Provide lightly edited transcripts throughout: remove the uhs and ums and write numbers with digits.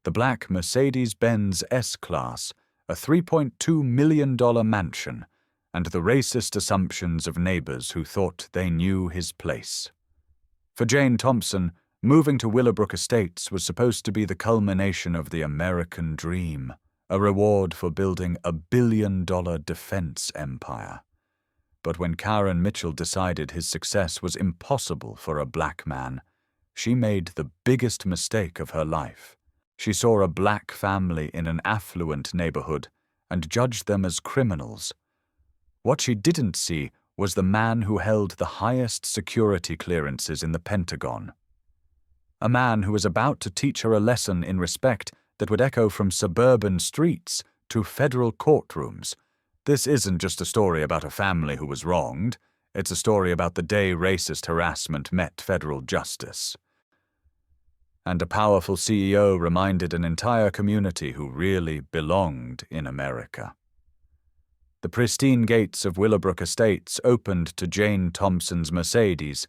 the black Mercedes-Benz S-Class, a $3.2 million mansion, and the racist assumptions of neighbors who thought they knew his place. For Jane Thompson, moving to Willowbrook Estates was supposed to be the culmination of the American dream, a reward for building a billion-dollar defense empire. But when Karen Mitchell decided his success was impossible for a black man, she made the biggest mistake of her life. She saw a black family in an affluent neighborhood and judged them as criminals. What she didn't see was the man who held the highest security clearances in the Pentagon. A man who was about to teach her a lesson in respect that would echo from suburban streets to federal courtrooms. This isn't just a story about a family who was wronged. It's a story about the day racist harassment met federal justice. And a powerful CEO reminded an entire community who really belonged in America. The pristine gates of Willowbrook Estates opened to Jane Thompson's Mercedes,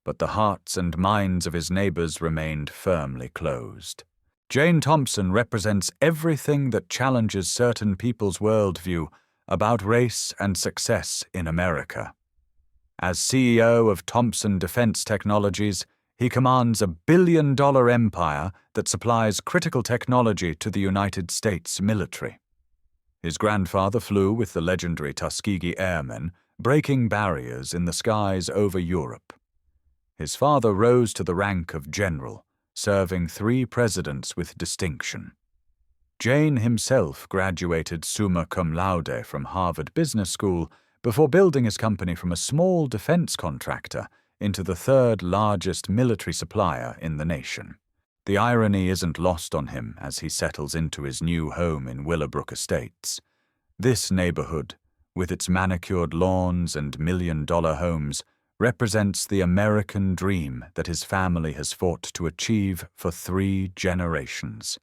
but the hearts and minds of his neighbors remained firmly closed. Jane Thompson represents everything that challenges certain people's worldview about race and success in America. As CEO of Thompson Defense Technologies, he commands a billion-dollar empire that supplies critical technology to the United States military. His grandfather flew with the legendary Tuskegee Airmen, breaking barriers in the skies over Europe. His father rose to the rank of general, serving 3 presidents with distinction. Jane himself graduated summa cum laude from Harvard Business School before building his company from a small defense contractor into the 3rd largest military supplier in the nation. The irony isn't lost on him as he settles into his new home in Willowbrook Estates. This neighborhood, with its manicured lawns and million-dollar homes, represents the American dream that his family has fought to achieve for 3 generations.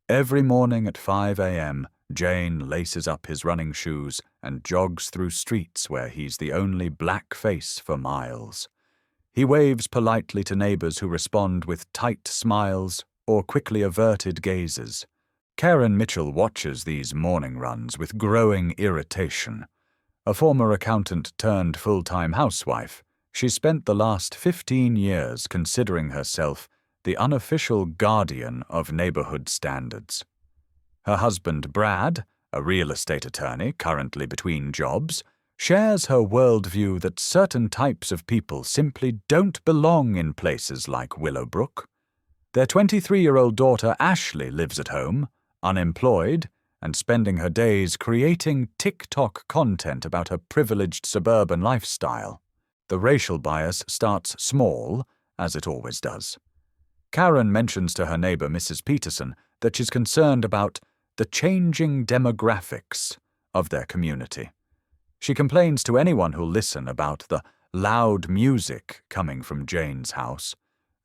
Every morning at 5 a.m., Jane laces up his running shoes and jogs through streets where he's the only black face for miles. He waves politely to neighbors who respond with tight smiles or quickly averted gazes. Karen Mitchell watches these morning runs with growing irritation. A former accountant turned full-time housewife, she spent the last 15 years considering herself the unofficial guardian of neighborhood standards. Her husband Brad, a real estate attorney currently between jobs, shares her worldview that certain types of people simply don't belong in places like Willowbrook. Their 23-year-old daughter Ashley lives at home, unemployed, and spending her days creating TikTok content about her privileged suburban lifestyle. The racial bias starts small, as it always does. Karen mentions to her neighbor Mrs. Peterson that she's concerned about the changing demographics of their community. She complains to anyone who'll listen about the loud music coming from Jane's house,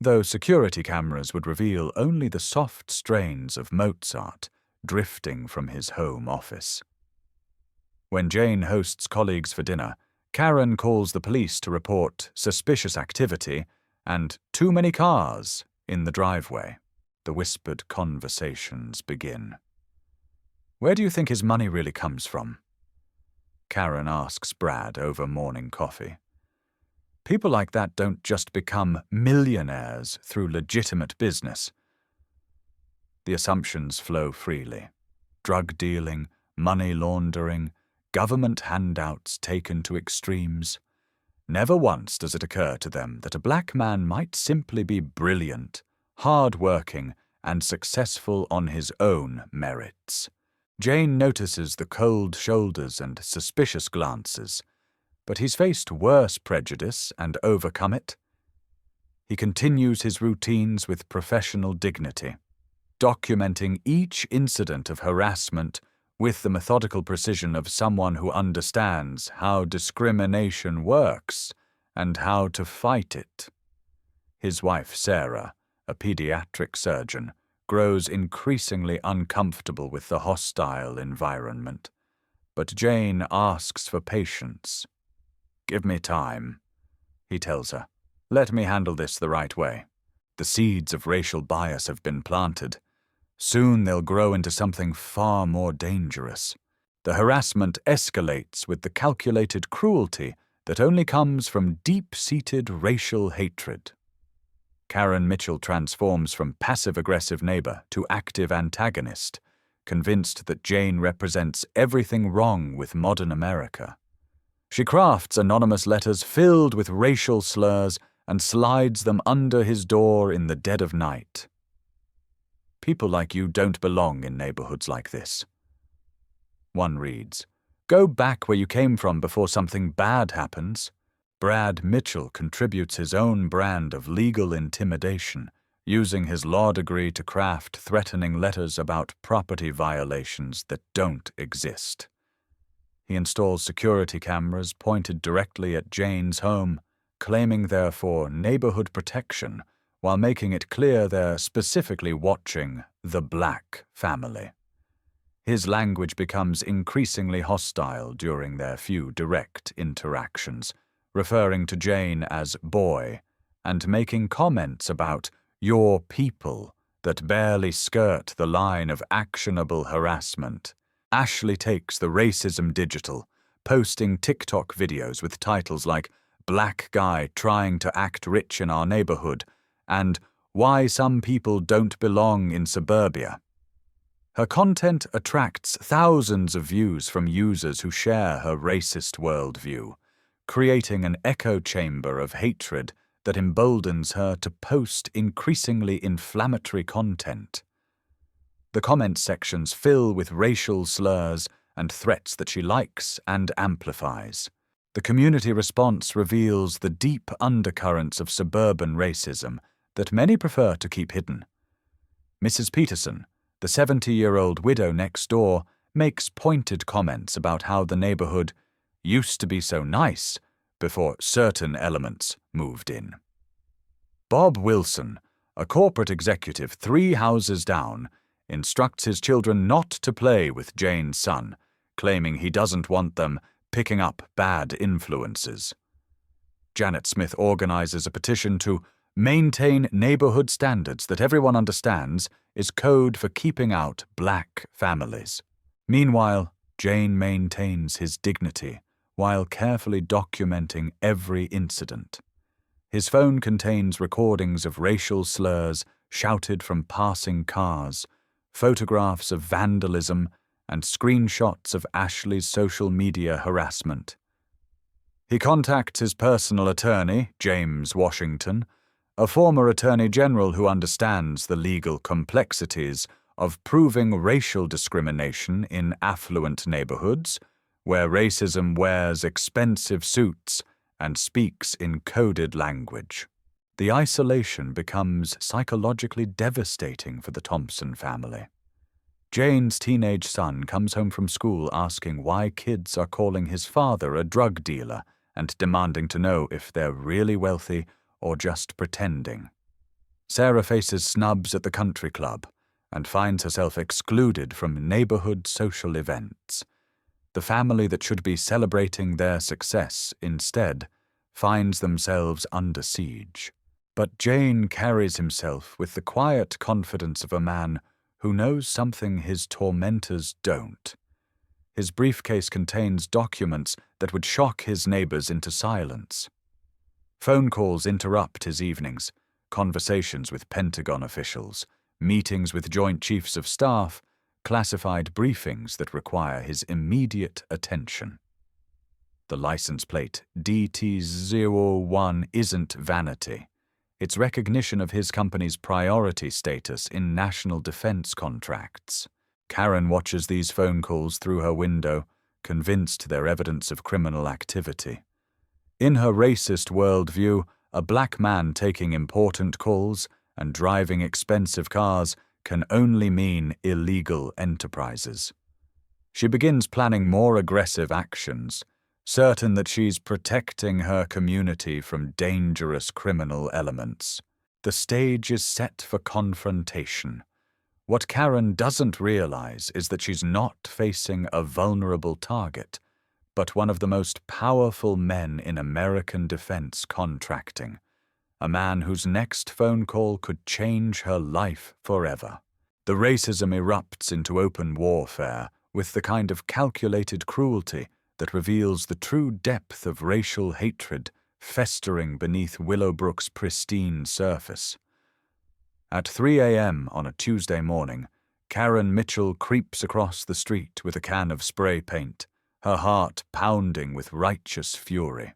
though security cameras would reveal only the soft strains of Mozart drifting from his home office. When Jane hosts colleagues for dinner, Karen calls the police to report suspicious activity and too many cars in the driveway. The whispered conversations begin. "Where do you think his money really comes from?" Karen asks Brad over morning coffee. "People like that don't just become millionaires through legitimate business." The assumptions flow freely. Drug dealing, money laundering, government handouts taken to extremes. Never once does it occur to them that a black man might simply be brilliant, hard-working, and successful on his own merits. Jane notices the cold shoulders and suspicious glances, but he's faced worse prejudice and overcome it. He continues his routines with professional dignity, documenting each incident of harassment with the methodical precision of someone who understands how discrimination works and how to fight it. His wife, Sarah, a pediatric surgeon, grows increasingly uncomfortable with the hostile environment. But Jane asks for patience. "Give me time," he tells her. "Let me handle this the right way. The seeds of racial bias have been planted. Soon they'll grow into something far more dangerous. The harassment escalates with the calculated cruelty that only comes from deep-seated racial hatred. Karen Mitchell transforms from passive-aggressive neighbor to active antagonist, convinced that Jane represents everything wrong with modern America. She crafts anonymous letters filled with racial slurs and slides them under his door in the dead of night. People like you don't belong in neighborhoods like this. One reads, "Go back where you came from before something bad happens." Brad Mitchell contributes his own brand of legal intimidation, using his law degree to craft threatening letters about property violations that don't exist. He installs security cameras pointed directly at Jane's home, claiming they're for neighborhood protection, while making it clear they're specifically watching the Black family. His language becomes increasingly hostile during their few direct interactions, referring to Jane as boy, and making comments about your people that barely skirt the line of actionable harassment. Ashley takes the racism digital, posting TikTok videos with titles like "Black Guy Trying to Act Rich in Our Neighborhood" and "Why Some People Don't Belong in Suburbia." Her content attracts thousands of views from users who share her racist worldview, creating an echo chamber of hatred that emboldens her to post increasingly inflammatory content. The comment sections fill with racial slurs and threats that she likes and amplifies. The community response reveals the deep undercurrents of suburban racism that many prefer to keep hidden. Mrs. Peterson, the 70-year-old widow next door, makes pointed comments about how the neighborhood used to be so nice before certain elements moved in. Bob Wilson, a corporate executive 3 houses down, instructs his children not to play with Jane's son, claiming he doesn't want them picking up bad influences. Janet Smith organizes a petition to maintain neighborhood standards that everyone understands is code for keeping out Black families. Meanwhile, Jane maintains his dignity while carefully documenting every incident. His phone contains recordings of racial slurs shouted from passing cars, photographs of vandalism, and screenshots of Ashley's social media harassment. He contacts his personal attorney, James Washington, a former attorney general who understands the legal complexities of proving racial discrimination in affluent neighborhoods, where racism wears expensive suits and speaks in coded language. The isolation becomes psychologically devastating for the Thompson family. Jane's teenage son comes home from school asking why kids are calling his father a drug dealer and demanding to know if they're really wealthy or just pretending. Sarah faces snubs at the country club and finds herself excluded from neighborhood social events. The family that should be celebrating their success instead finds themselves under siege. But Jane carries himself with the quiet confidence of a man who knows something his tormentors don't. His briefcase contains documents that would shock his neighbors into silence. Phone calls interrupt his evenings, conversations with Pentagon officials, meetings with Joint Chiefs of Staff, classified briefings that require his immediate attention. The license plate DT01 isn't vanity. It's recognition of his company's priority status in national defense contracts. Karen watches these phone calls through her window, convinced they're evidence of criminal activity. In her racist worldview, a black man taking important calls and driving expensive cars can only mean illegal enterprises. She begins planning more aggressive actions, certain that she's protecting her community from dangerous criminal elements. The stage is set for confrontation. What Karen doesn't realize is that she's not facing a vulnerable target, but one of the most powerful men in American defense contracting, a man whose next phone call could change her life forever. The racism erupts into open warfare with the kind of calculated cruelty that reveals the true depth of racial hatred festering beneath Willowbrook's pristine surface. At 3 a.m. on a Tuesday morning, Karen Mitchell creeps across the street with a can of spray paint, her heart pounding with righteous fury.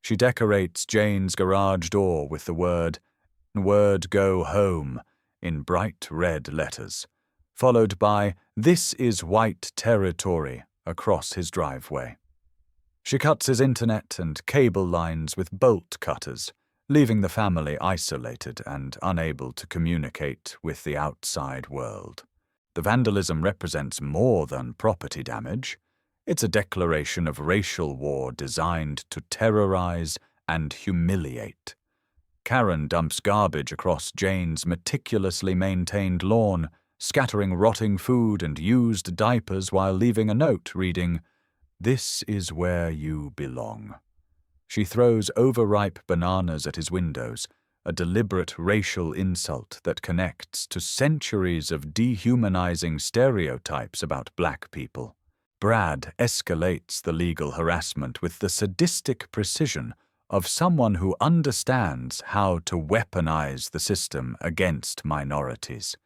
She decorates Jane's garage door with the word "Go home" in bright red letters, followed by "This is white territory" across his driveway. She cuts his internet and cable lines with bolt cutters, leaving the family isolated and unable to communicate with the outside world. The vandalism represents more than property damage. It's a declaration of racial war designed to terrorize and humiliate. Karen dumps garbage across Jane's meticulously maintained lawn, scattering rotting food and used diapers while leaving a note reading, "This is where you belong." She throws overripe bananas at his windows, a deliberate racial insult that connects to centuries of dehumanizing stereotypes about black people. Brad escalates the legal harassment with the sadistic precision of someone who understands how to weaponize the system against minorities.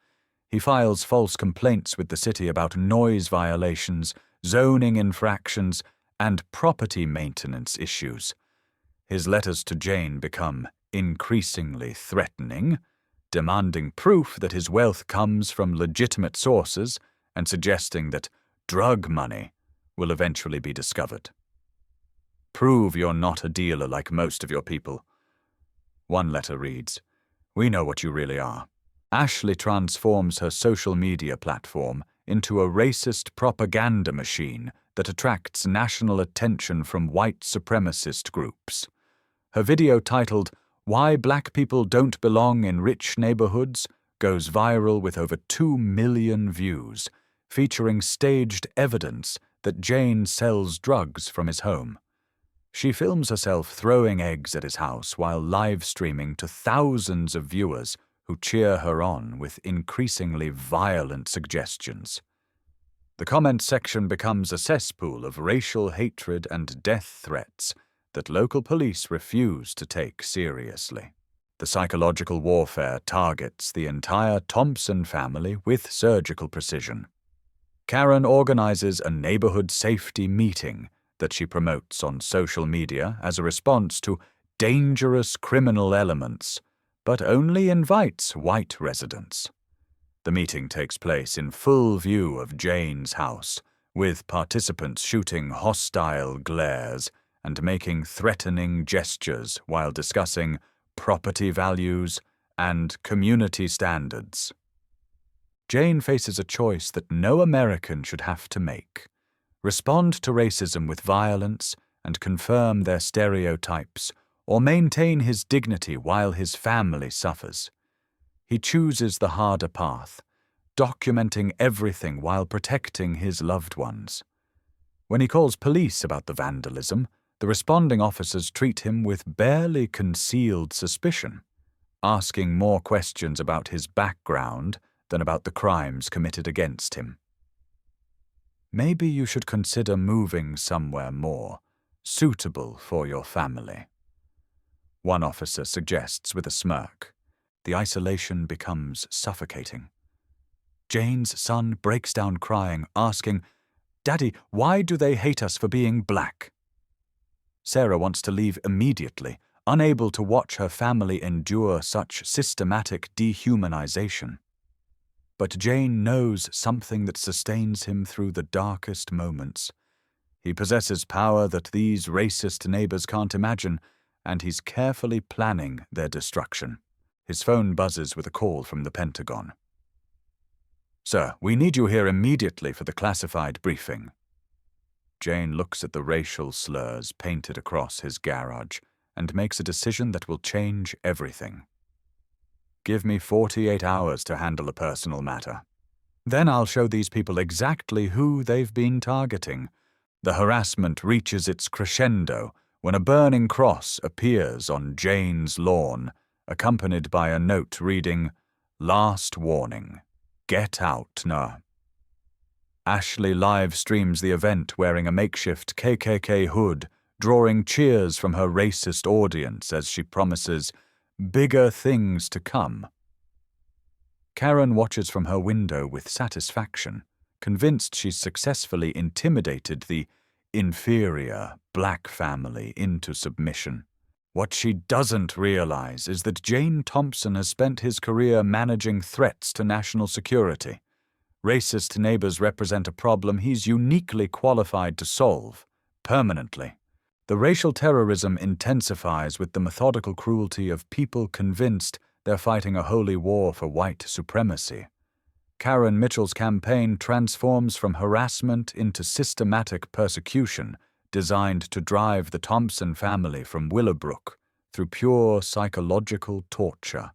He files false complaints with the city about noise violations, zoning infractions, and property maintenance issues. His letters to Jane become increasingly threatening, demanding proof that his wealth comes from legitimate sources and suggesting that drug money will eventually be discovered. "Prove you're not a dealer like most of your people." One letter reads, "We know what you really are." Ashley transforms her social media platform into a racist propaganda machine that attracts national attention from white supremacist groups. Her video titled, "Why Black People Don't Belong in Rich Neighborhoods," goes viral with over 2 million views, featuring staged evidence that Jane sells drugs from his home. She films herself throwing eggs at his house while live-streaming to thousands of viewers who cheer her on with increasingly violent suggestions. The comment section becomes a cesspool of racial hatred and death threats that local police refuse to take seriously. The psychological warfare targets the entire Thompson family with surgical precision. Karen organizes a neighborhood safety meeting that she promotes on social media as a response to dangerous criminal elements, but only invites white residents. The meeting takes place in full view of Jane's house, with participants shooting hostile glares and making threatening gestures while discussing property values and community standards. Jane faces a choice that no American should have to make: respond to racism with violence and confirm their stereotypes, or maintain his dignity while his family suffers. He chooses the harder path, documenting everything while protecting his loved ones. When he calls police about the vandalism, the responding officers treat him with barely concealed suspicion, asking more questions about his background than about the crimes committed against him. "Maybe you should consider moving somewhere more suitable for your family," one officer suggests with a smirk. The isolation becomes suffocating. Jane's son breaks down crying, asking, "Daddy, why do they hate us for being black?" Sarah wants to leave immediately, unable to watch her family endure such systematic dehumanization. But Jane knows something that sustains him through the darkest moments. He possesses power that these racist neighbors can't imagine, and he's carefully planning their destruction. His phone buzzes with a call from the Pentagon. "Sir, we need you here immediately for the classified briefing." Jane looks at the racial slurs painted across his garage and makes a decision that will change everything. "Give me 48 hours to handle a personal matter. Then I'll show these people exactly who they've been targeting." The harassment reaches its crescendo when a burning cross appears on Jane's lawn, accompanied by a note reading, "Last warning. Get out now. Ashley live streams the event wearing a makeshift KKK hood, drawing cheers from her racist audience as she promises bigger things to come. Karen watches from her window with satisfaction, convinced she's successfully intimidated the inferior black family into submission. What she doesn't realize is that Jane Thompson has spent his career managing threats to national security. Racist neighbors represent a problem he's uniquely qualified to solve, permanently. The racial terrorism intensifies with the methodical cruelty of people convinced they're fighting a holy war for white supremacy. Karen Mitchell's campaign transforms from harassment into systematic persecution, designed to drive the Thompson family from Willowbrook through pure psychological torture.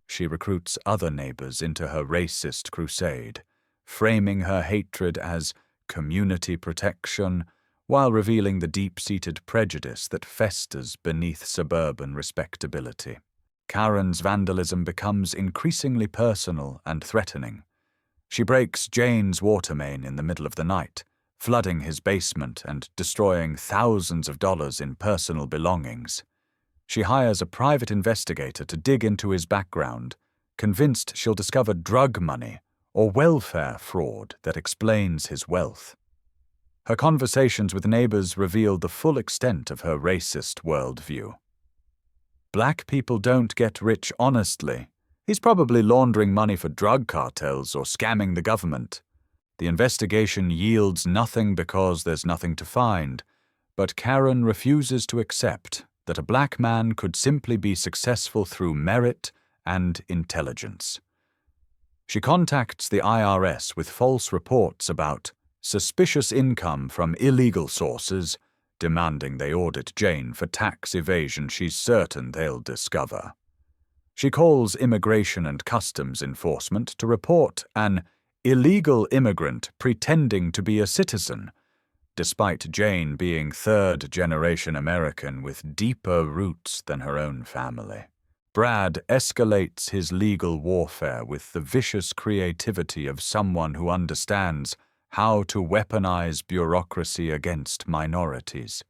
She recruits other neighbors into her racist crusade, framing her hatred as community protection, while revealing the deep-seated prejudice that festers beneath suburban respectability. Karen's vandalism becomes increasingly personal and threatening. She breaks Jane's water main in the middle of the night, flooding his basement and destroying thousands of dollars in personal belongings. She hires a private investigator to dig into his background, convinced she'll discover drug money or welfare fraud that explains his wealth. Her conversations with neighbors reveal the full extent of her racist worldview. Black people don't get rich honestly. He's probably laundering money for drug cartels or scamming the government. The investigation yields nothing because there's nothing to find, but Karen refuses to accept that a black man could simply be successful through merit and intelligence. She contacts the IRS with false reports about suspicious income from illegal sources, demanding they audit Jane for tax evasion she's certain they'll discover. She calls Immigration and Customs Enforcement to report an illegal immigrant pretending to be a citizen, despite Jane being third-generation American with deeper roots than her own family. Brad escalates his legal warfare with the vicious creativity of someone who understands how to weaponize bureaucracy against minorities.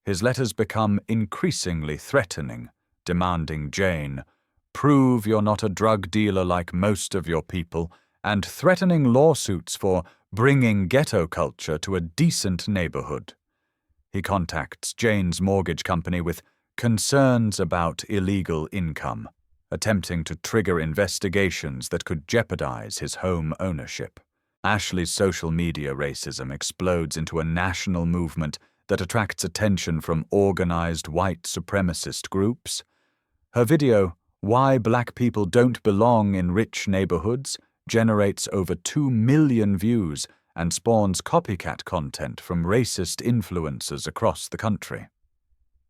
His letters become increasingly threatening, demanding Jane, "Prove you're not a drug dealer like most of your people," and threatening lawsuits for bringing ghetto culture to a decent neighborhood. He contacts Jane's mortgage company with concerns about illegal income, attempting to trigger investigations that could jeopardize his home ownership. Ashley's social media racism explodes into a national movement that attracts attention from organized white supremacist groups. Her video, "Why Black People Don't Belong in Rich Neighborhoods," generates over 2 million views and spawns copycat content from racist influencers across the country.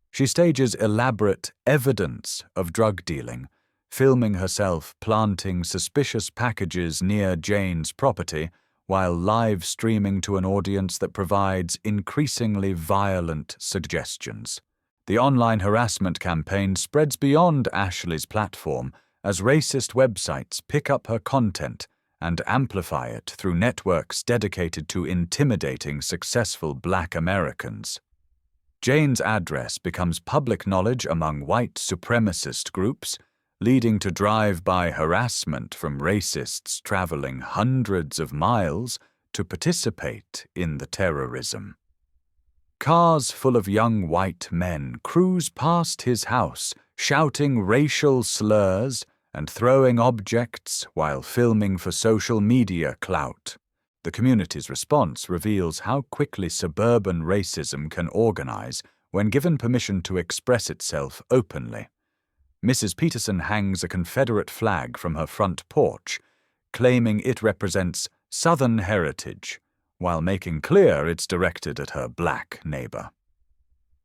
She stages elaborate evidence of drug dealing, filming herself planting suspicious packages near Jane's property while live streaming to an audience that provides increasingly violent suggestions. The online harassment campaign spreads beyond Ashley's platform as racist websites pick up her content and amplify it through networks dedicated to intimidating successful Black Americans. Jane's address becomes public knowledge among white supremacist groups, leading to drive-by harassment from racists traveling hundreds of miles to participate in the terrorism. Cars full of young white men cruise past his house, shouting racial slurs and throwing objects while filming for social media clout. The community's response reveals how quickly suburban racism can organize when given permission to express itself openly. Mrs. Peterson hangs a Confederate flag from her front porch, claiming it represents Southern heritage, while making clear it's directed at her Black neighbor.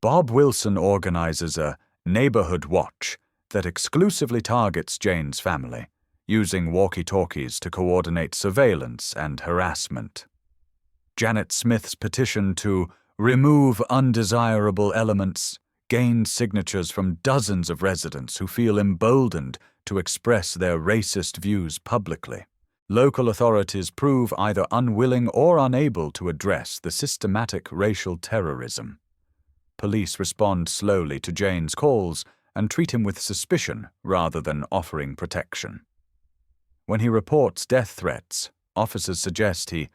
Bob Wilson organizes a neighborhood watch that exclusively targets Jane's family, using walkie-talkies to coordinate surveillance and harassment. Janet Smith's petition to remove undesirable elements gained signatures from dozens of residents who feel emboldened to express their racist views publicly. Local authorities prove either unwilling or unable to address the systematic racial terrorism. Police respond slowly to Jane's calls and treat him with suspicion rather than offering protection. When he reports death threats, officers suggest he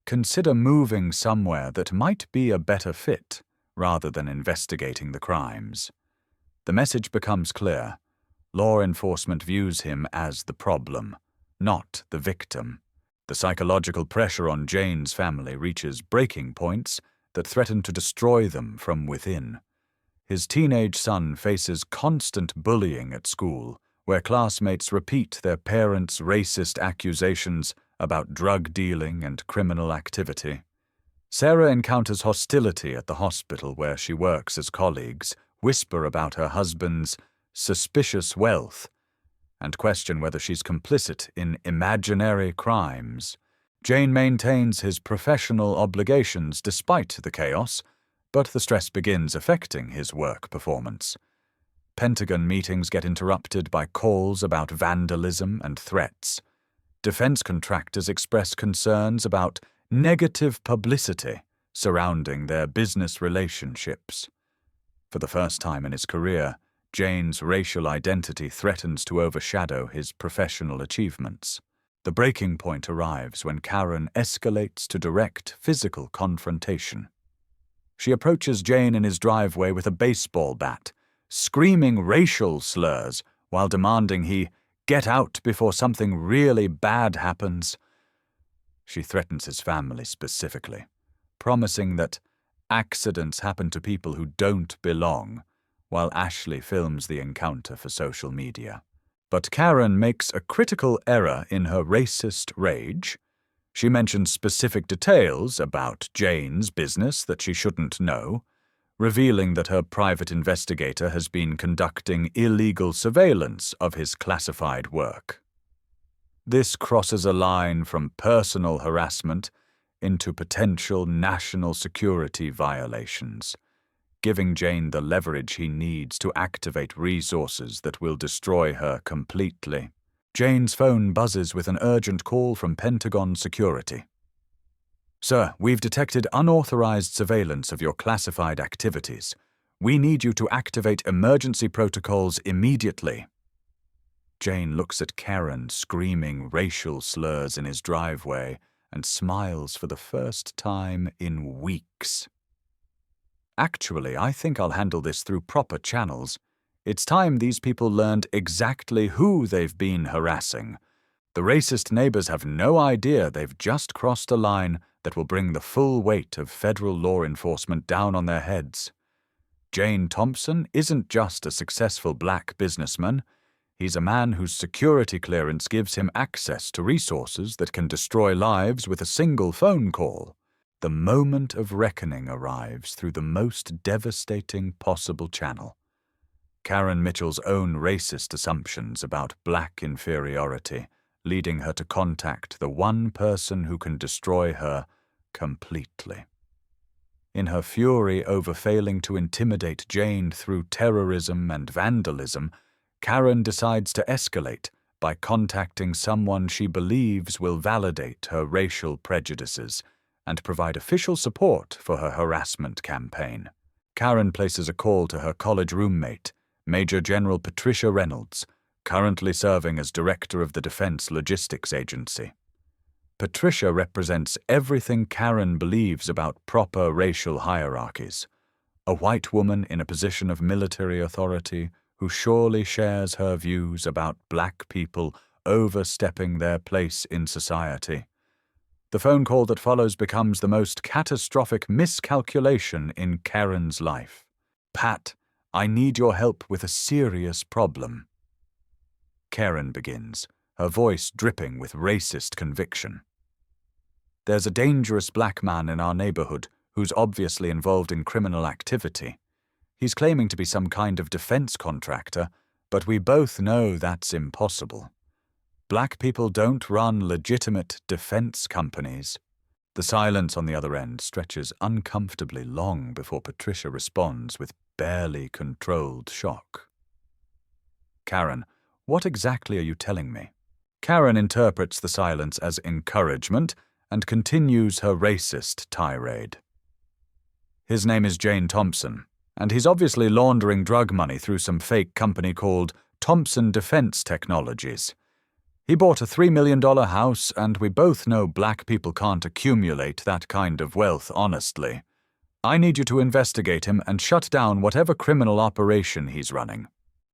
consider moving somewhere that might be a better fit rather than investigating the crimes. The message becomes clear. Law enforcement views him as the problem, not the victim. The psychological pressure on Jane's family reaches breaking points that threaten to destroy them from within. His teenage son faces constant bullying at school, where classmates repeat their parents' racist accusations about drug dealing and criminal activity. Sarah encounters hostility at the hospital where she works as colleagues whisper about her husband's suspicious wealth and question whether she's complicit in imaginary crimes. Jane maintains his professional obligations despite the chaos, but the stress begins affecting his work performance. Pentagon meetings get interrupted by calls about vandalism and threats. Defense contractors express concerns about negative publicity surrounding their business relationships. For the first time in his career, Jane's racial identity threatens to overshadow his professional achievements. The breaking point arrives when Karen escalates to direct physical confrontation. She approaches Jane in his driveway with a baseball bat, screaming racial slurs while demanding he get out before something really bad happens. She threatens his family specifically, promising that accidents happen to people who don't belong, while Ashley films the encounter for social media. But Karen makes a critical error in her racist rage. She mentions specific details about Jane's business that she shouldn't know, revealing that her private investigator has been conducting illegal surveillance of his classified work. This crosses a line from personal harassment into potential national security violations, giving Jane the leverage he needs to activate resources that will destroy her completely. Jane's phone buzzes with an urgent call from Pentagon Security. "Sir, we've detected unauthorized surveillance of your classified activities. We need you to activate emergency protocols immediately." Jane looks at Karen screaming racial slurs in his driveway and smiles for the first time in weeks. "Actually, I think I'll handle this through proper channels. It's time these people learned exactly who they've been harassing. The racist neighbors have no idea they've just crossed a line that will bring the full weight of federal law enforcement down on their heads. Jane Thompson isn't just a successful black businessman. He's a man whose security clearance gives him access to resources that can destroy lives with a single phone call. The moment of reckoning arrives through the most devastating possible channel. Karen Mitchell's own racist assumptions about black inferiority, leading her to contact the one person who can destroy her completely. In her fury over failing to intimidate Jane through terrorism and vandalism, Karen decides to escalate by contacting someone she believes will validate her racial prejudices and provide official support for her harassment campaign. Karen places a call to her college roommate, Major General Patricia Reynolds, currently serving as director of the Defense Logistics Agency. Patricia represents everything Karen believes about proper racial hierarchies. A white woman in a position of military authority who surely shares her views about black people overstepping their place in society. The phone call that follows becomes the most catastrophic miscalculation in Karen's life. "Pat, I need your help with a serious problem." Karen begins, her voice dripping with racist conviction. "There's a dangerous black man in our neighborhood who's obviously involved in criminal activity. He's claiming to be some kind of defense contractor, but we both know that's impossible. Black people don't run legitimate defense companies." The silence on the other end stretches uncomfortably long before Patricia responds with barely controlled shock. "Karen, what exactly are you telling me?" Karen interprets the silence as encouragement and continues her racist tirade. His name is Jane Thompson, and he's obviously laundering drug money through some fake company called Thompson Defense Technologies. He bought a $3 million house, and we both know black people can't accumulate that kind of wealth honestly. I need you to investigate him and shut down whatever criminal operation he's running.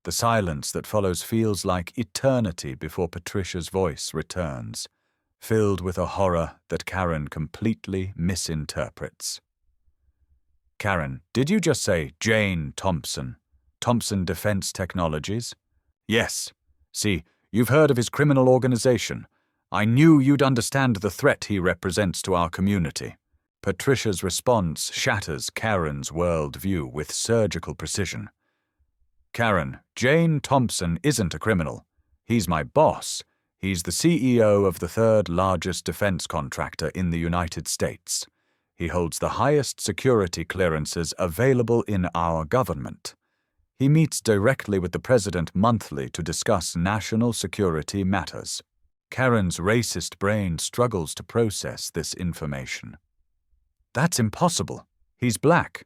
The silence that follows feels like eternity before Patricia's voice returns, filled with a horror that Karen completely misinterprets. Karen, did you just say Jane Thompson? Thompson Defense Technologies? Yes. See, you've heard of his criminal organization. I knew you'd understand the threat he represents to our community. Patricia's response shatters Karen's worldview with surgical precision. Karen, Jane Thompson isn't a criminal. He's my boss. He's the CEO of the third largest defense contractor in the United States. He holds the highest security clearances available in our government. He meets directly with the president monthly to discuss national security matters. Karen's racist brain struggles to process this information. That's impossible. He's black.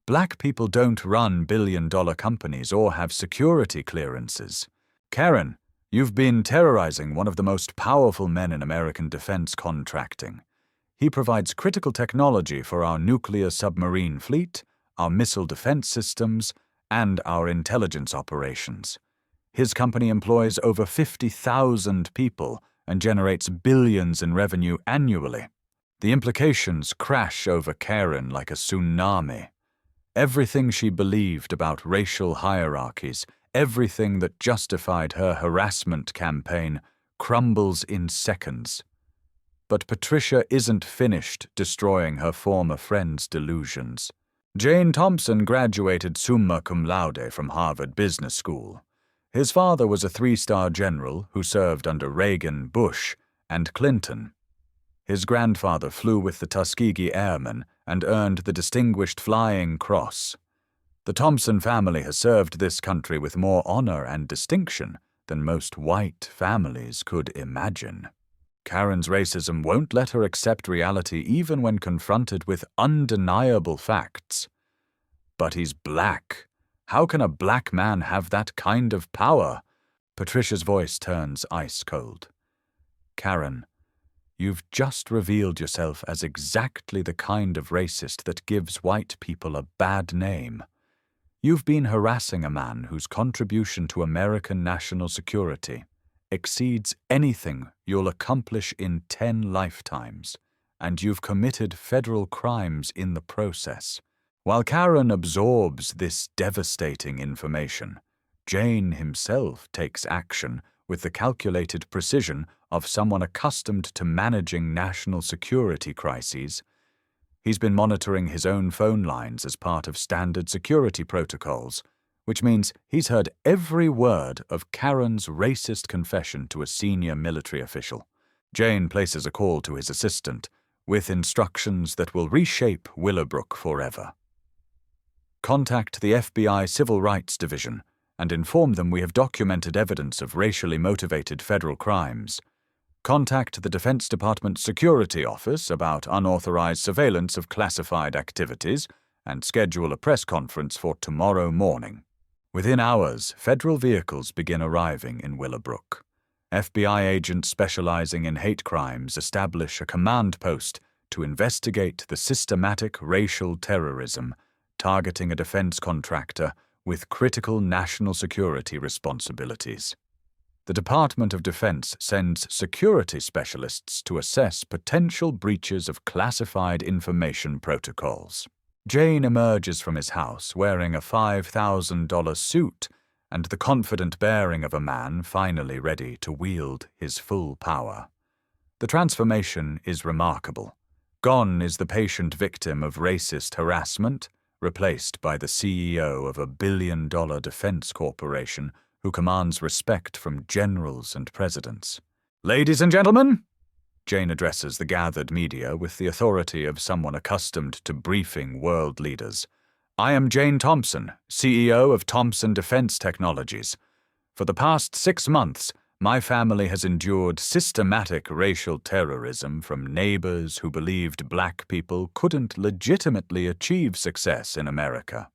Black people don't run billion-dollar companies or have security clearances. Karen, you've been terrorizing one of the most powerful men in American defense contracting. He provides critical technology for our nuclear submarine fleet, our missile defense systems, and our intelligence operations. His company employs over 50,000 people and generates billions in revenue annually. The implications crash over Karen like a tsunami. Everything she believed about racial hierarchies, everything that justified her harassment campaign, crumbles in seconds. But Patricia isn't finished destroying her former friend's delusions. Jane Thompson graduated summa cum laude from Harvard Business School. His father was a 3-star general who served under Reagan, Bush, and Clinton. His grandfather flew with the Tuskegee Airmen and earned the Distinguished Flying Cross. The Thompson family has served this country with more honor and distinction than most white families could imagine. Karen's racism won't let her accept reality even when confronted with undeniable facts. But he's black. How can a black man have that kind of power? Patricia's voice turns ice cold. Karen, you've just revealed yourself as exactly the kind of racist that gives white people a bad name. You've been harassing a man whose contribution to American national security exceeds anything you'll accomplish in 10 lifetimes, and you've committed federal crimes in the process. While Karen absorbs this devastating information, Jane himself takes action with the calculated precision of someone accustomed to managing national security crises. He's been monitoring his own phone lines as part of standard security protocols, which means he's heard every word of Karen's racist confession to a senior military official. Jane places a call to his assistant, with instructions that will reshape Willowbrook forever. Contact the FBI Civil Rights Division and inform them we have documented evidence of racially motivated federal crimes. Contact the Defense Department Security Office about unauthorized surveillance of classified activities and schedule a press conference for tomorrow morning. Within hours, federal vehicles begin arriving in Willowbrook. FBI agents specializing in hate crimes establish a command post to investigate the systematic racial terrorism targeting a defense contractor with critical national security responsibilities. The Department of Defense sends security specialists to assess potential breaches of classified information protocols. Jane emerges from his house wearing a $5,000 suit and the confident bearing of a man finally ready to wield his full power. The transformation is remarkable. Gone is the patient victim of racist harassment, replaced by the CEO of a billion-dollar defense corporation who commands respect from generals and presidents. "Ladies and gentlemen," Jane addresses the gathered media with the authority of someone accustomed to briefing world leaders. "I am Jane Thompson, CEO of Thompson Defense Technologies. For the past 6 months, My family has endured systematic racial terrorism from neighbors who believed black people couldn't legitimately achieve success in America.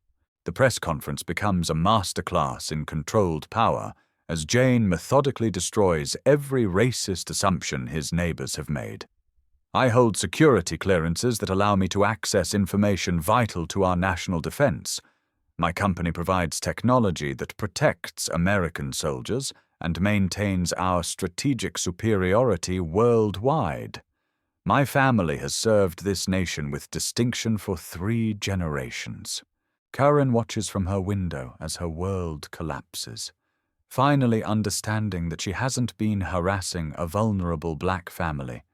The press conference becomes a masterclass in controlled power as Jane methodically destroys every racist assumption his neighbors have made. I hold security clearances that allow me to access information vital to our national defense. My company provides technology that protects American soldiers and maintains our strategic superiority worldwide. My family has served this nation with distinction for 3 generations. Karen watches from her window as her world collapses, finally understanding that she hasn't been harassing a vulnerable black family,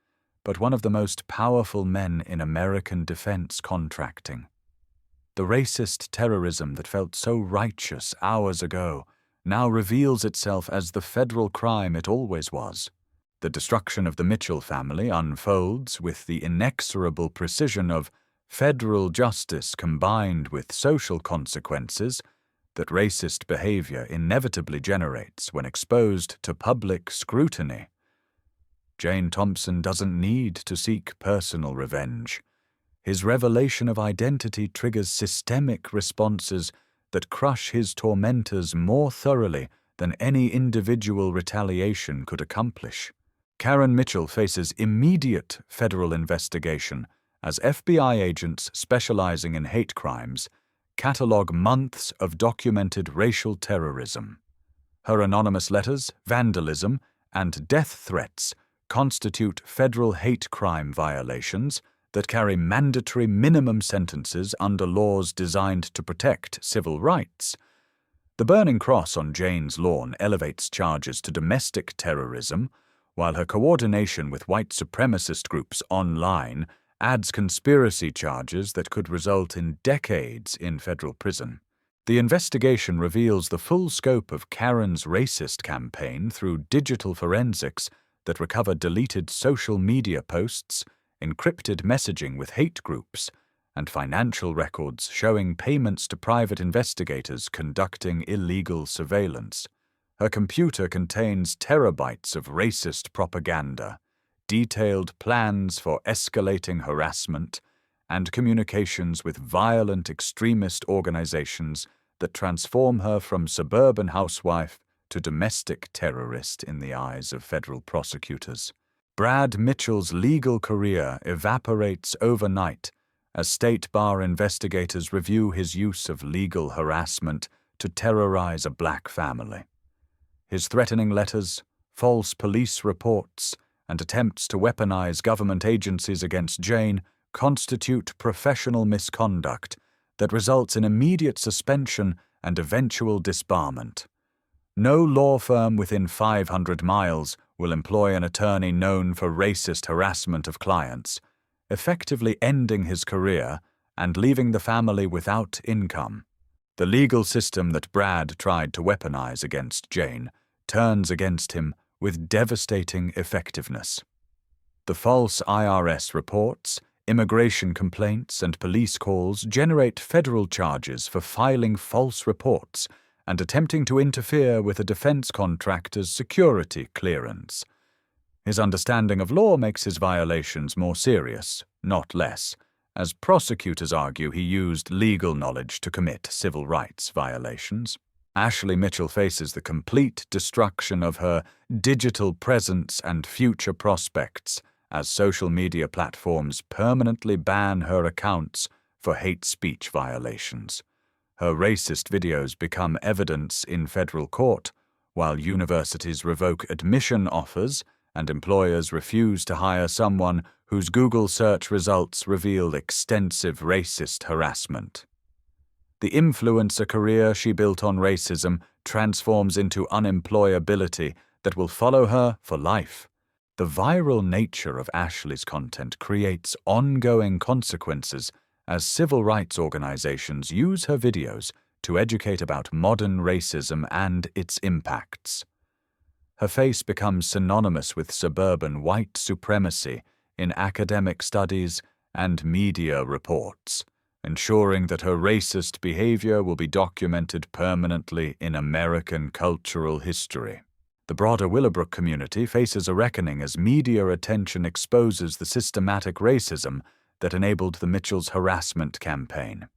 but one of the most powerful men in American defense contracting. The racist terrorism that felt so righteous hours ago now reveals itself as the federal crime it always was. The destruction of the Mitchell family unfolds with the inexorable precision of federal justice combined with social consequences that racist behavior inevitably generates when exposed to public scrutiny. Jane Thompson doesn't need to seek personal revenge. His revelation of identity triggers systemic responses that crush his tormentors more thoroughly than any individual retaliation could accomplish. Karen Mitchell faces immediate federal investigation as FBI agents specializing in hate crimes catalog months of documented racial terrorism. Her anonymous letters, vandalism, and death threats constitute federal hate crime violations that carry mandatory minimum sentences under laws designed to protect civil rights. The burning cross on Jane's lawn elevates charges to domestic terrorism, while her coordination with white supremacist groups online adds conspiracy charges that could result in decades in federal prison. The investigation reveals the full scope of Karen's racist campaign through digital forensics that recover deleted social media posts, encrypted messaging with hate groups, and financial records showing payments to private investigators conducting illegal surveillance. Her computer contains terabytes of racist propaganda, detailed plans for escalating harassment, and communications with violent extremist organizations that transform her from suburban housewife to domestic terrorist in the eyes of federal prosecutors. Brad Mitchell's legal career evaporates overnight as state bar investigators review his use of legal harassment to terrorize a black family. His threatening letters, false police reports, and attempts to weaponize government agencies against Jane constitute professional misconduct that results in immediate suspension and eventual disbarment. No law firm within 500 miles will employ an attorney known for racist harassment of clients, effectively ending his career and leaving the family without income. The legal system that Brad tried to weaponize against Jane turns against him with devastating effectiveness. The false IRS reports, immigration complaints, and police calls generate federal charges for filing false reports and attempting to interfere with a defense contractor's security clearance. His understanding of law makes his violations more serious, not less, as prosecutors argue he used legal knowledge to commit civil rights violations. Ashley Mitchell faces the complete destruction of her digital presence and future prospects as social media platforms permanently ban her accounts for hate speech violations. Her racist videos become evidence in federal court, while universities revoke admission offers and employers refuse to hire someone whose Google search results reveal extensive racist harassment. The influencer career she built on racism transforms into unemployability that will follow her for life. The viral nature of Ashley's content creates ongoing consequences as civil rights organizations use her videos to educate about modern racism and its impacts. Her face becomes synonymous with suburban white supremacy in academic studies and media reports, ensuring that her racist behavior will be documented permanently in American cultural history. The broader Willowbrook community faces a reckoning as media attention exposes the systematic racism that enabled the Mitchells' harassment campaign.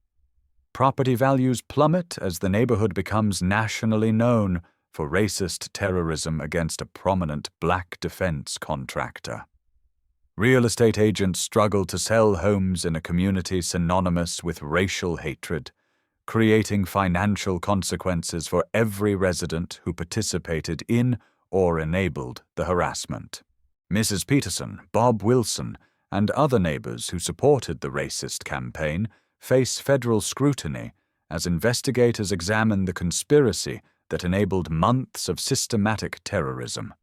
Property values plummet as the neighborhood becomes nationally known for racist terrorism against a prominent black defense contractor. Real estate agents struggle to sell homes in a community synonymous with racial hatred, creating financial consequences for every resident who participated in or enabled the harassment. Mrs. Peterson, Bob Wilson, and other neighbors who supported the racist campaign face federal scrutiny as investigators examine the conspiracy that enabled months of systematic terrorism.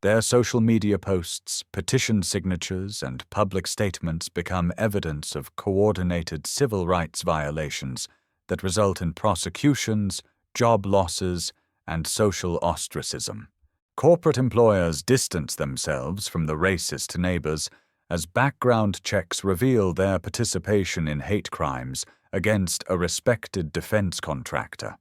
Their social media posts, petition signatures, and public statements become evidence of coordinated civil rights violations that result in prosecutions, job losses, and social ostracism. Corporate employers distance themselves from the racist neighbors as background checks reveal their participation in hate crimes against a respected defense contractor.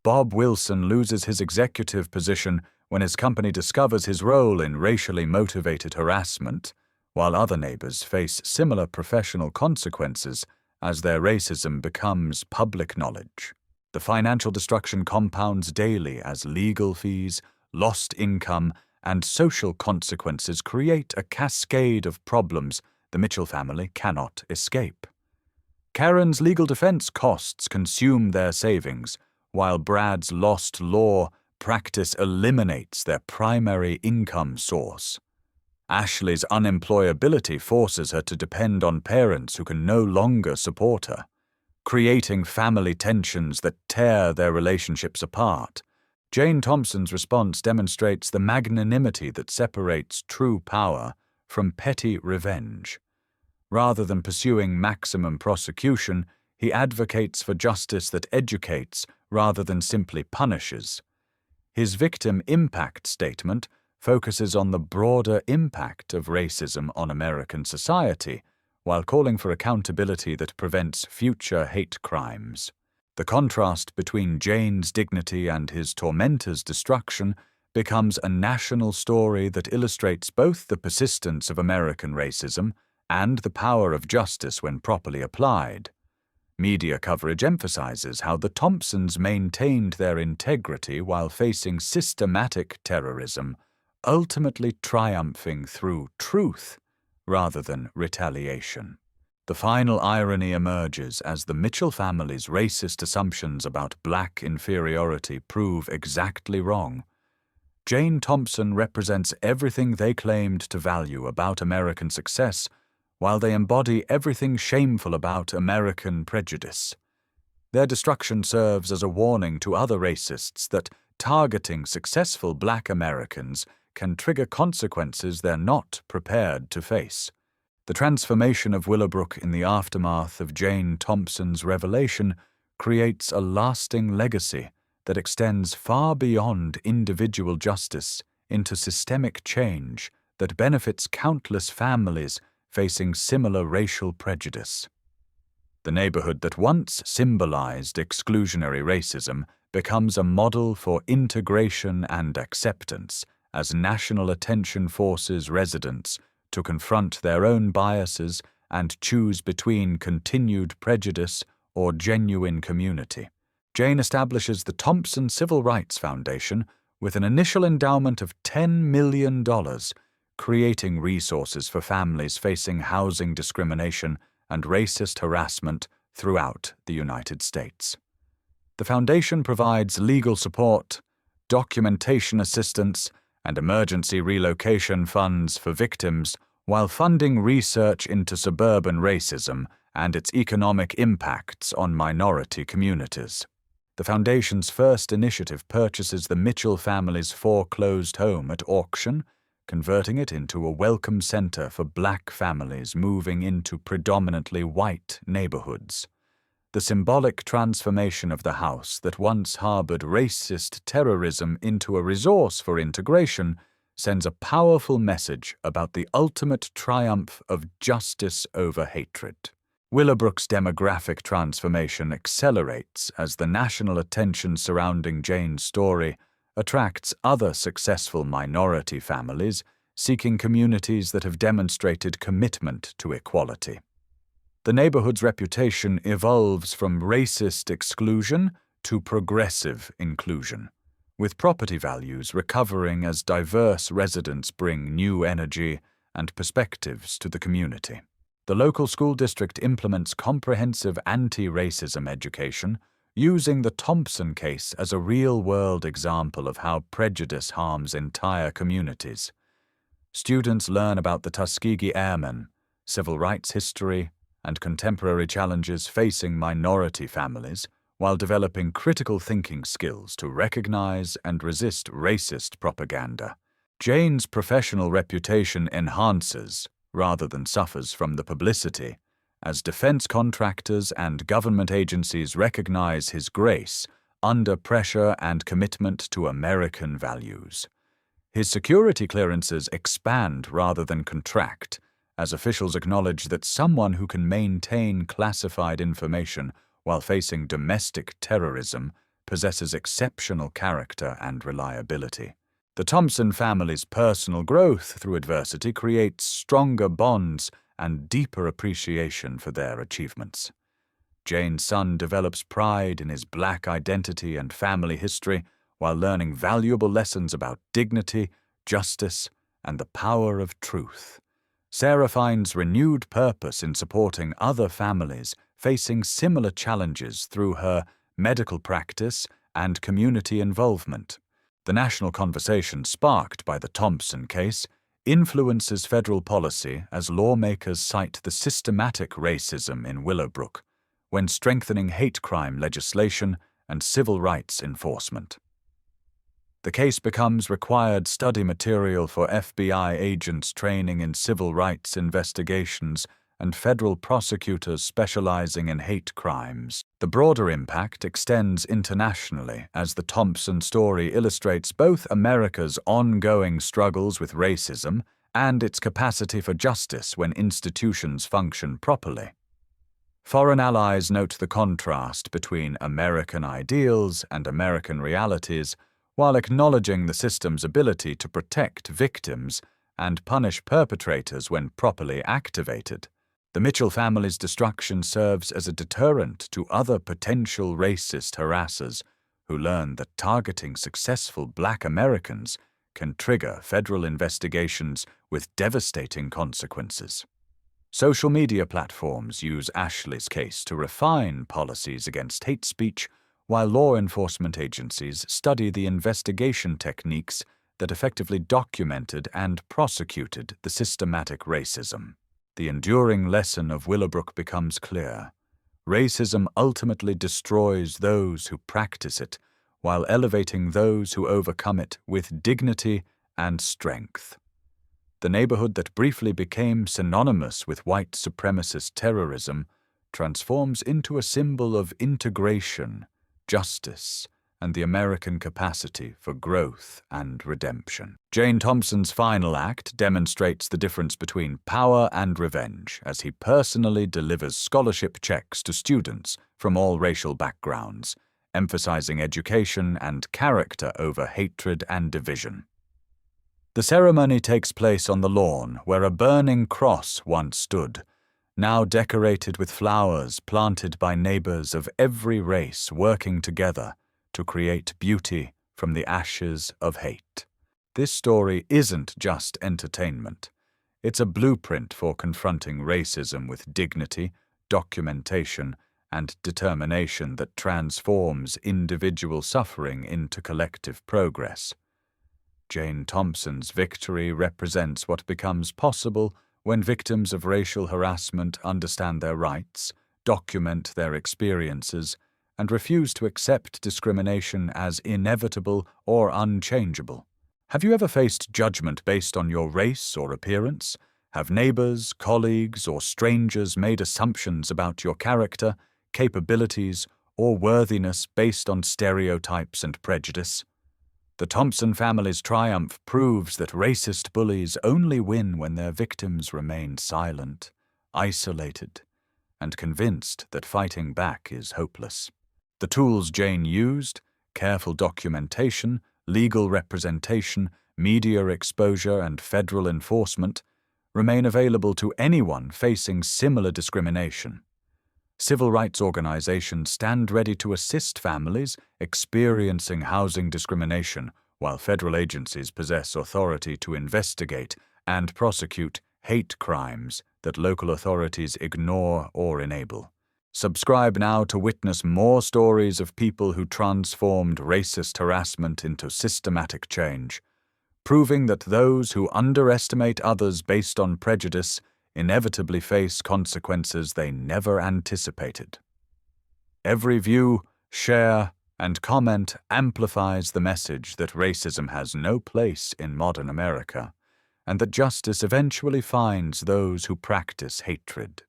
Bob Wilson loses his executive position when his company discovers his role in racially motivated harassment, while other neighbors face similar professional consequences as their racism becomes public knowledge. The financial destruction compounds daily as legal fees, lost income, and social consequences create a cascade of problems the Mitchell family cannot escape. Karen's legal defense costs consume their savings, while Brad's lost law practice eliminates their primary income source. Ashley's unemployability forces her to depend on parents who can no longer support her, creating family tensions that tear their relationships apart. Jane Thompson's response demonstrates the magnanimity that separates true power from petty revenge. Rather than pursuing maximum prosecution, he advocates for justice that educates rather than simply punishes. His victim impact statement focuses on the broader impact of racism on American society, while calling for accountability that prevents future hate crimes. The contrast between Jane's dignity and his tormentor's destruction becomes a national story that illustrates both the persistence of American racism and the power of justice when properly applied. Media coverage emphasizes how the Thompsons maintained their integrity while facing systematic terrorism, ultimately triumphing through truth rather than retaliation. The final irony emerges as the Mitchell family's racist assumptions about black inferiority prove exactly wrong. Jane Thompson represents everything they claimed to value about American success, while they embody everything shameful about American prejudice. Their destruction serves as a warning to other racists that targeting successful black Americans can trigger consequences they're not prepared to face. The transformation of Willowbrook in the aftermath of Jane Thompson's revelation creates a lasting legacy that extends far beyond individual justice into systemic change that benefits countless families facing similar racial prejudice. The neighborhood that once symbolized exclusionary racism becomes a model for integration and acceptance as national attention forces residents to confront their own biases and choose between continued prejudice or genuine community. Jane establishes the Thompson Civil Rights Foundation with an initial endowment of $10 million, creating resources for families facing housing discrimination and racist harassment throughout the United States. The foundation provides legal support, documentation assistance, and emergency relocation funds for victims while funding research into suburban racism and its economic impacts on minority communities. The Foundation's first initiative purchases the Mitchell family's foreclosed home at auction, converting it into a welcome center for black families moving into predominantly white neighborhoods. The symbolic transformation of the house that once harbored racist terrorism into a resource for integration sends a powerful message about the ultimate triumph of justice over hatred. Willowbrook's demographic transformation accelerates as the national attention surrounding Jane's story attracts other successful minority families seeking communities that have demonstrated commitment to equality. The neighborhood's reputation evolves from racist exclusion to progressive inclusion, with property values recovering as diverse residents bring new energy and perspectives to the community. The local school district implements comprehensive anti-racism education, using the Thompson case as a real-world example of how prejudice harms entire communities. Students learn about the Tuskegee Airmen, civil rights history, and contemporary challenges facing minority families, while developing critical thinking skills to recognize and resist racist propaganda. Jane's professional reputation enhances, rather than suffers from the publicity, as defense contractors and government agencies recognize his grace under pressure and commitment to American values. His security clearances expand rather than contract, as officials acknowledge that someone who can maintain classified information while facing domestic terrorism possesses exceptional character and reliability. The Thompson family's personal growth through adversity creates stronger bonds and deeper appreciation for their achievements. Jane's son develops pride in his Black identity and family history while learning valuable lessons about dignity, justice, and the power of truth. Sarah finds renewed purpose in supporting other families facing similar challenges through her medical practice and community involvement. The national conversation sparked by the Thompson case influences federal policy as lawmakers cite the systematic racism in Willowbrook when strengthening hate crime legislation and civil rights enforcement. The case becomes required study material for FBI agents training in civil rights investigations and federal prosecutors specializing in hate crimes. The broader impact extends internationally as the Thompson story illustrates both America's ongoing struggles with racism and its capacity for justice when institutions function properly. Foreign allies note the contrast between American ideals and American realities, while acknowledging the system's ability to protect victims and punish perpetrators when properly activated. The Mitchell family's destruction serves as a deterrent to other potential racist harassers who learn that targeting successful Black Americans can trigger federal investigations with devastating consequences. Social media platforms use Ashley's case to refine policies against hate speech, while law enforcement agencies study the investigation techniques that effectively documented and prosecuted the systematic racism. The enduring lesson of Willowbrook becomes clear. Racism ultimately destroys those who practice it, while elevating those who overcome it with dignity and strength. The neighborhood that briefly became synonymous with white supremacist terrorism transforms into a symbol of integration, justice, and the American capacity for growth and redemption. Jane Thompson's final act demonstrates the difference between power and revenge as he personally delivers scholarship checks to students from all racial backgrounds, emphasizing education and character over hatred and division. The ceremony takes place on the lawn where a burning cross once stood, now decorated with flowers planted by neighbors of every race working together to create beauty from the ashes of hate. This story isn't just entertainment. It's a blueprint for confronting racism with dignity, documentation, and determination that transforms individual suffering into collective progress. Jane Thompson's victory represents what becomes possible when victims of racial harassment understand their rights, document their experiences, and refuse to accept discrimination as inevitable or unchangeable. Have you ever faced judgment based on your race or appearance? Have neighbors, colleagues, or strangers made assumptions about your character, capabilities, or worthiness based on stereotypes and prejudice? The Thompson family's triumph proves that racist bullies only win when their victims remain silent, isolated, and convinced that fighting back is hopeless. The tools Jane used, careful documentation, legal representation, media exposure, and federal enforcement remain available to anyone facing similar discrimination. Civil rights organizations stand ready to assist families experiencing housing discrimination, while federal agencies possess authority to investigate and prosecute hate crimes that local authorities ignore or enable. Subscribe now to witness more stories of people who transformed racist harassment into systematic change, proving that those who underestimate others based on prejudice inevitably face consequences they never anticipated. Every view, share, and comment amplifies the message that racism has no place in modern America, and that justice eventually finds those who practice hatred.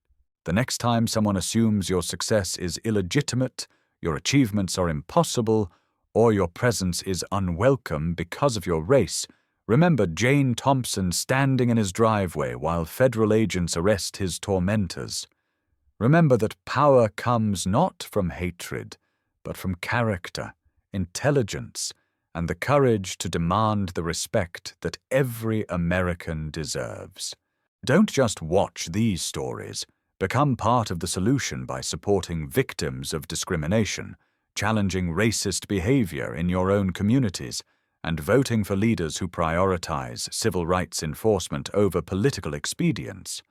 The next time someone assumes your success is illegitimate, your achievements are impossible, or your presence is unwelcome because of your race, remember Jane Thompson standing in his driveway while federal agents arrest his tormentors. Remember that power comes not from hatred, but from character, intelligence, and the courage to demand the respect that every American deserves. Don't just watch these stories. Become part of the solution by supporting victims of discrimination, challenging racist behavior in your own communities, and voting for leaders who prioritize civil rights enforcement over political expedience.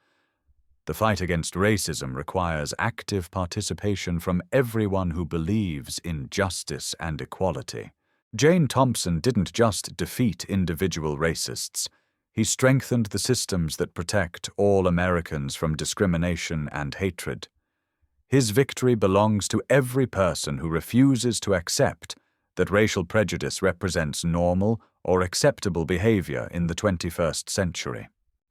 The fight against racism requires active participation from everyone who believes in justice and equality. Jane Thompson didn't just defeat individual racists. He strengthened the systems that protect all Americans from discrimination and hatred. His victory belongs to every person who refuses to accept that racial prejudice represents normal or acceptable behavior in the 21st century.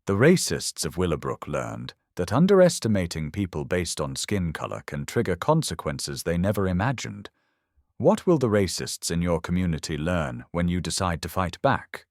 The racists of Willowbrook learned that underestimating people based on skin color can trigger consequences they never imagined. What will the racists in your community learn when you decide to fight back?